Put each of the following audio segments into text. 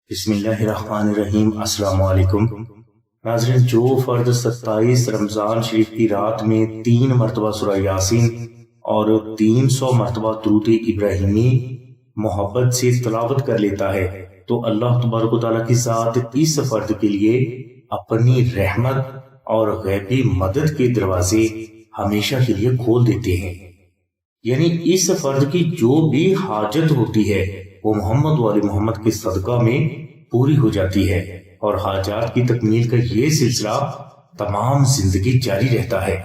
بسم اللہ الرحمن الرحیم۔ السلام علیکم ناظرین، جو فرد 27 رمضان شریف کی رات میں 3 مرتبہ سورہ یاسین اور 300 مرتبہ درود ابراہیمی محبت سے تلاوت کر لیتا ہے تو اللہ تبارک و تعالیٰ کی ذات اس فرد کے لیے اپنی رحمت اور غیبی مدد کے دروازے ہمیشہ کے لیے کھول دیتے ہیں۔ یعنی اس فرد کی جو بھی حاجت ہوتی ہے وہ محمد و آل محمد کے صدقہ میں پوری ہو جاتی ہے، اور حاجات کی تکمیل کا یہ سلسلہ تمام زندگی جاری رہتا ہے۔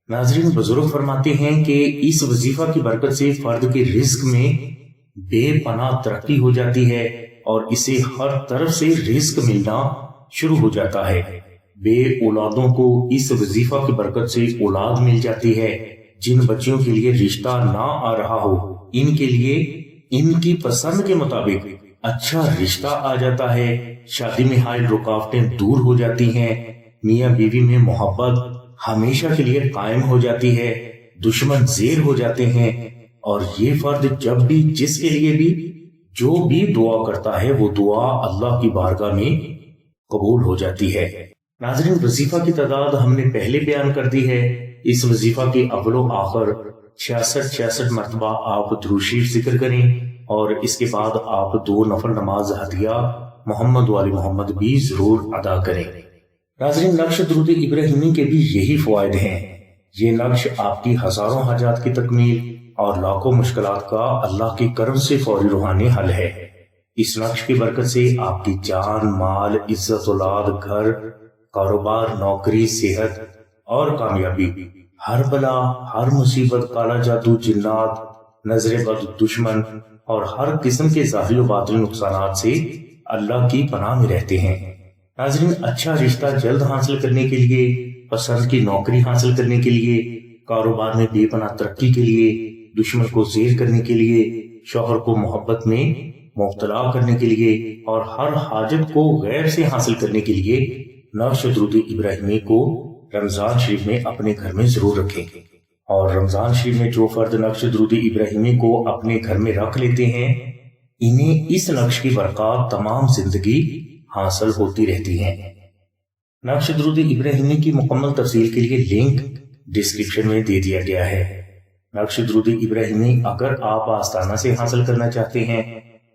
ناظرین، بزرگ فرماتے ہیں کہ اس وظیفہ کی برکت سے فرد کے رزق میں بے پناہ ترقی ہو جاتی ہے اور اسے ہر طرف سے رزق ملنا شروع ہو جاتا ہے۔ بے اولادوں کو اس وظیفہ کی برکت سے اولاد مل جاتی ہے۔ جن بچیوں کے لیے رشتہ نہ آ رہا ہو ان کے لیے ان کی پسند کے مطابق اچھا رشتہ آ جاتا ہے۔ شادی میں حائل رکاوٹیں دور ہو جاتی ہیں۔ میاں بیوی میں محبت ہمیشہ کے لیے قائم ہو جاتی ہے۔ دشمن زیر ہو جاتے ہیں، اور یہ فرد جب بھی جس کے لیے بھی جو بھی دعا کرتا ہے وہ دعا اللہ کی بارگاہ میں قبول ہو جاتی ہے۔ ناظرین، وظیفہ کی تعداد ہم نے پہلے بیان کر دی ہے۔ اس وظیفہ کے اول و آخر 66 مرتبہ آپ درود شریف ذکر کریں، اور اس کے بعد آپ 2 نفل نماز ہدیہ محمد و آل محمد بھی ضرور ادا کریں۔ ناظرین، نقش درود ابراہیمی کے بھی یہی فوائد ہیں۔ یہ نقش آپ کی ہزاروں حاجات کی تکمیل اور لاکھوں مشکلات کا اللہ کے کرم سے فوری روحانی حل ہے۔ اس نقش کی برکت سے آپ کی جان، مال، عزت، اولاد، گھر، کاروبار، نوکری، صحت اور کامیابی، ہر بلا، ہر مصیبت، کالا جادو، جنات، نظر بد، دشمن اور ہر قسم کے ظاہری و باطنی نقصانات سے اللہ کی پناہ میں رہتے ہیں۔ ناظرین، اچھا رشتہ جلد حاصل کرنے کے لیے، پسند کی نوکری حاصل کرنے کے لیے، کاروبار میں بے پناہ ترقی کے لیے، دشمن کو زیر کرنے کے لیے، شوہر کو محبت میں مبتلا کرنے کے لیے اور ہر حاجت کو غیر سے حاصل کرنے کے لیے نقش درود ابراہیمی کو رمضان شریف میں اپنے گھر میں ضرور رکھیں۔ اور رمضان شریف میں جو فرد نقش درود ابراہیمی کو اپنے گھر میں رکھ لیتے ہیں انہیں اس نقش کی برکات تمام زندگی حاصل ہوتی رہتی ہیں۔ نقش درود ابراہیمی کی مکمل تفصیل کے لیے لنک ڈسکرپشن میں دے دیا گیا ہے۔ نقش درود ابراہیمی اگر آپ آستانہ سے حاصل کرنا چاہتے ہیں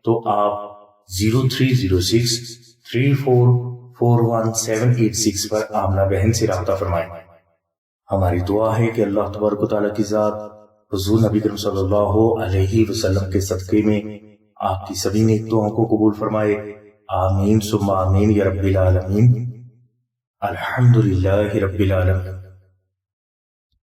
تو آپ 0306 34 41786 پر آمنہ بہن سے رابطہ فرمائیں۔ ہماری دعا ہے کہ اللہ تبارک و تعالیٰ کی ذات حضور نبی کریم صلی اللہ علیہ وسلم کے صدقے میں آپ کی سبھی نیک دعاؤں کو قبول فرمائے۔ آمین ثم آمین یا رب العالمین۔ الحمدللہ رب العالمین۔